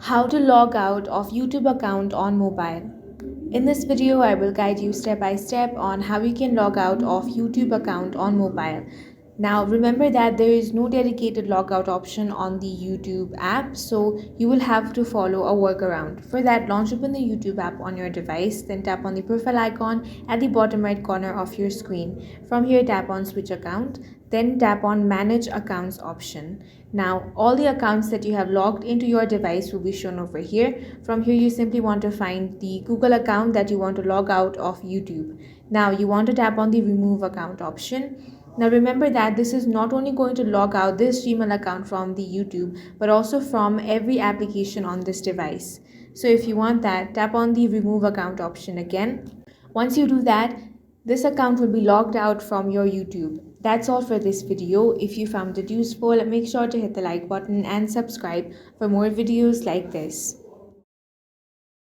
How to log out of YouTube account on mobile. In this video, I will guide you step by step on how you can log out of YouTube account on mobile. Now remember that there is no dedicated logout option on the YouTube app, so you will have to follow a workaround. For that, launch open the YouTube app on your device, then tap on the profile icon at the bottom right corner of your screen. From here, tap on switch account, then tap on manage accounts option. Now all the accounts that you have logged into your device will be shown over here. From here, you simply want to find the Google account that you want to log out of YouTube. Now you want to tap on the remove account option. Now remember that this is not only going to log out this Gmail account from the YouTube, but also from every application on this device. So if you want that, tap on the remove account option again. Once you do that, this account will be logged out from your YouTube. That's all for this video. If you found it useful, make sure to hit the like button and subscribe for more videos like this.